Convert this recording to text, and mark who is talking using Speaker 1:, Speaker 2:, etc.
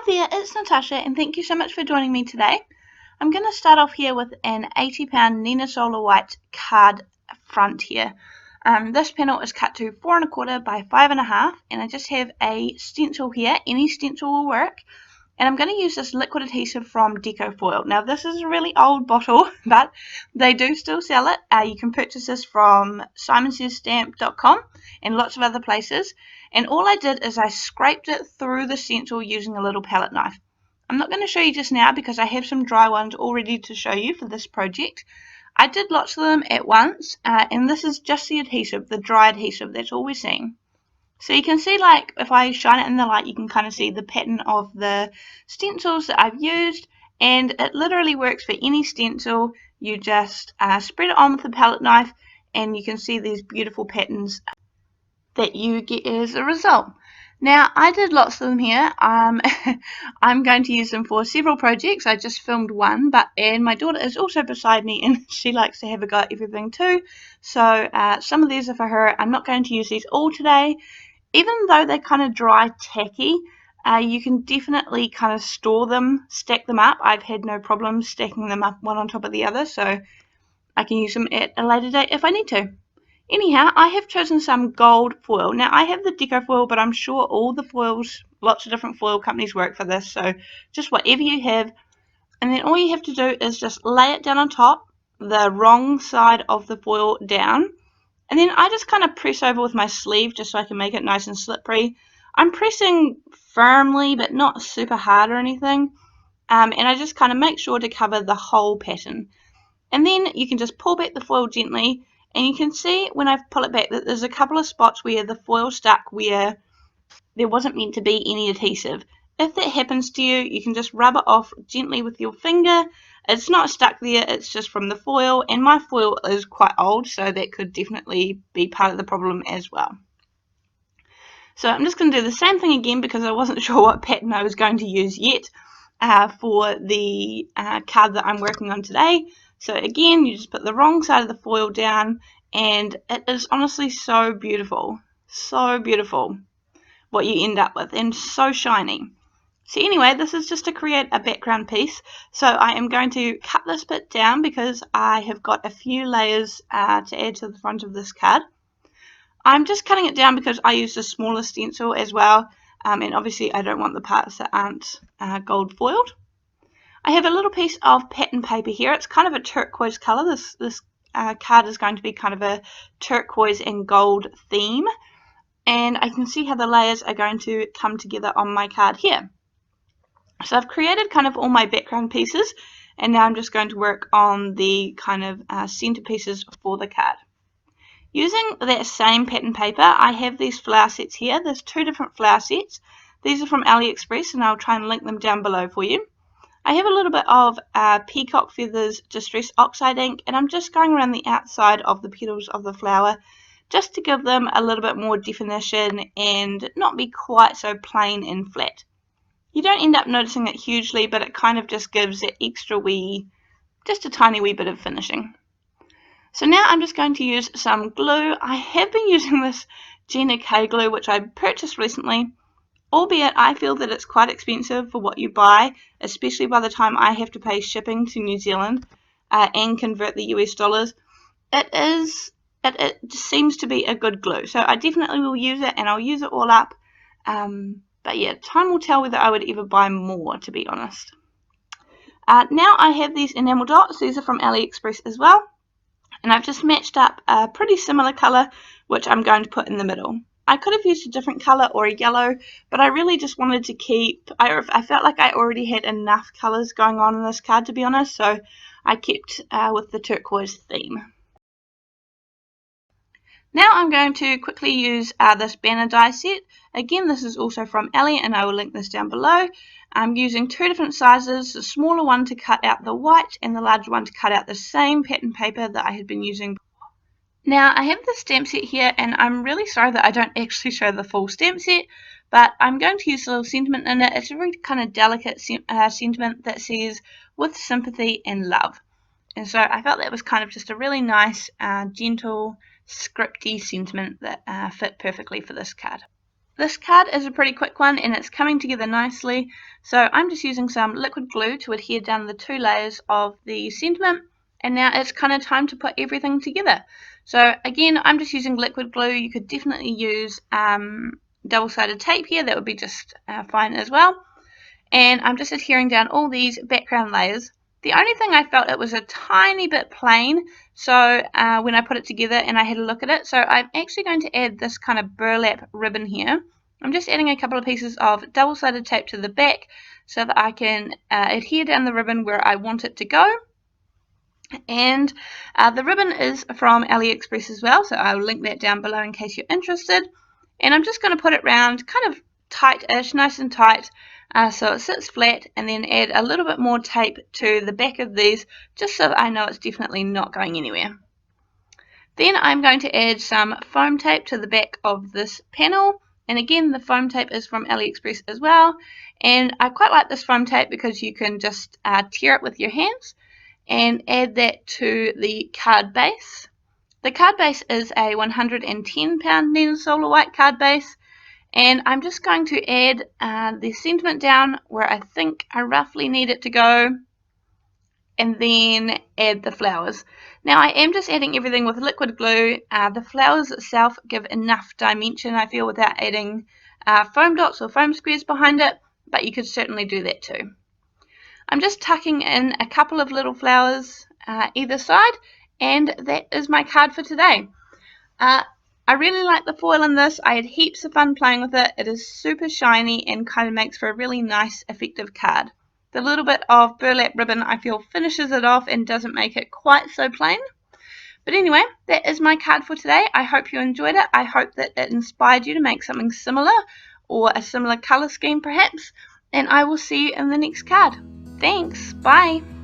Speaker 1: there, it's Natasha and thank you so much for joining me today. I'm going to start off here with an 80-pound Nina Solar White card front here. This panel is cut to 4 1/4 by 5 1/2 and I just have a stencil here. Any stencil will work. And I'm going to use this liquid adhesive from Deco Foil. Now this is a really old bottle, but they do still sell it. You can purchase this from simonsaysstamp.com and lots of other places. And all I did is I scraped it through the stencil using a little palette knife. I'm not going to show you just now because I have some dry ones all ready to show you for this project. I did lots of them at once, and this is just the adhesive, the dry adhesive, that's all we're seeing. So you can see, like, if I shine it in the light, you can kind of see the pattern of the stencils that I've used, and it literally works for any stencil. You just spread it on with the palette knife, and you can see these beautiful patterns that you get as a result. Now, I did lots of them here. I'm going to use them for several projects. I just filmed one, and my daughter is also beside me, and she likes to have a go at everything too. So some of these are for her. I'm not going to use these all today. Even though they're kind of dry, tacky, you can definitely kind of store them, stack them up. I've had no problem stacking them up one on top of the other, so I can use them at a later date if I need to. Anyhow, I have chosen some gold foil. Now, I have the Deco Foil, but I'm sure all the foils, lots of different foil companies work for this, so just whatever you have. And then all you have to do is just lay it down on top, the wrong side of the foil down. And then I just kind of press over with my sleeve just so I can make it nice and slippery. I'm pressing firmly, but not super hard or anything. And I just kind of make sure to cover the whole pattern. And then you can just pull back the foil gently, and you can see when I pull it back that there's a couple of spots where the foil stuck where there wasn't meant to be any adhesive. If that happens to you, you can just rub it off gently with your finger. It's not stuck there, it's just from the foil, and my foil is quite old, so that could definitely be part of the problem as well. So I'm just going to do the same thing again because I wasn't sure what pattern I was going to use yet for the card that I'm working on today. So again, you just put the wrong side of the foil down, and it is honestly so beautiful what you end up with, and so shiny. So anyway, this is just to create a background piece. So I am going to cut this bit down because I have got a few layers to add to the front of this card. I'm just cutting it down because I used a smaller stencil as well, and obviously I don't want the parts that aren't gold foiled. I have a little piece of pattern paper here. It's kind of a turquoise colour. This card is going to be kind of a turquoise and gold theme, and I can see how the layers are going to come together on my card here. So I've created kind of all my background pieces, and now I'm just going to work on the kind of center pieces for the card. Using that same pattern paper, I have these flower sets here. There's 2 different flower sets. These are from AliExpress, and I'll try and link them down below for you. I have a little bit of Peacock Feathers Distress Oxide ink, and I'm just going around the outside of the petals of the flower just to give them a little bit more definition and not be quite so plain and flat. You don't end up noticing it hugely, but it kind of just gives it extra wee, just a tiny wee bit of finishing. So now I'm just going to use some glue. I have been using this Gina K glue, which I purchased recently, albeit I feel that it's quite expensive for what you buy, especially by the time I have to pay shipping to New Zealand and convert the US dollars. It seems to be a good glue, so I definitely will use it, and I'll use it all up. But yeah, time will tell whether I would ever buy more, to be honest. Now I have these enamel dots. These are from AliExpress as well. And I've just matched up a pretty similar colour, which I'm going to put in the middle. I could have used a different colour or a yellow, but I really just wanted to keep, I felt like I already had enough colours going on in this card, to be honest, so I kept with the turquoise theme. Now I'm going to quickly use this banner die set. Again, this is also from Ali, and I will link this down below. I'm using 2 different sizes, the smaller one to cut out the white and the larger one to cut out the same pattern paper that I had been using before. Now I have the stamp set here, and I'm really sorry that I don't actually show the full stamp set, but I'm going to use a little sentiment in it. It's a very kind of delicate sentiment that says, with sympathy and love. And so I felt that was kind of just a really nice, gentle, scripty sentiment that fit perfectly for this card. This card is a pretty quick one and it's coming together nicely, so I'm just using some liquid glue to adhere down the 2 layers of the sentiment, and now it's kind of time to put everything together. So again, I'm just using liquid glue. You could definitely use double-sided tape here, that would be just fine as well. And I'm just adhering down all these background layers. The only thing I felt it was a tiny bit plain, so when I put it together and I had a look at it, so I'm actually going to add this kind of burlap ribbon here. I'm just adding a couple of pieces of double-sided tape to the back so that I can adhere down the ribbon where I want it to go. And the ribbon is from AliExpress as well, so I will link that down below in case you're interested. And I'm just going to put it round kind of tight-ish, nice and tight, so it sits flat, and then add a little bit more tape to the back of these just so that I know it's definitely not going anywhere. Then I'm going to add some foam tape to the back of this panel, and again the foam tape is from AliExpress as well, and I quite like this foam tape because you can just tear it with your hands and add that to the card base. The card base is a 110 pound Nina Solar White card base, and I'm just going to add the sentiment down where I think I roughly need it to go, and then add the flowers. Now I am just adding everything with liquid glue. The flowers itself give enough dimension, I feel, without adding foam dots or foam squares behind it, but you could certainly do that too. I'm just tucking in a couple of little flowers either side, and that is my card for today. I really like the foil in this. I had heaps of fun playing with it. It is super shiny and kind of makes for a really nice, effective card. The little bit of burlap ribbon, I feel, finishes it off and doesn't make it quite so plain. But anyway, that is my card for today. I hope you enjoyed it. I hope that it inspired you to make something similar, or a similar colour scheme perhaps, and I will see you in the next card. Thanks, bye!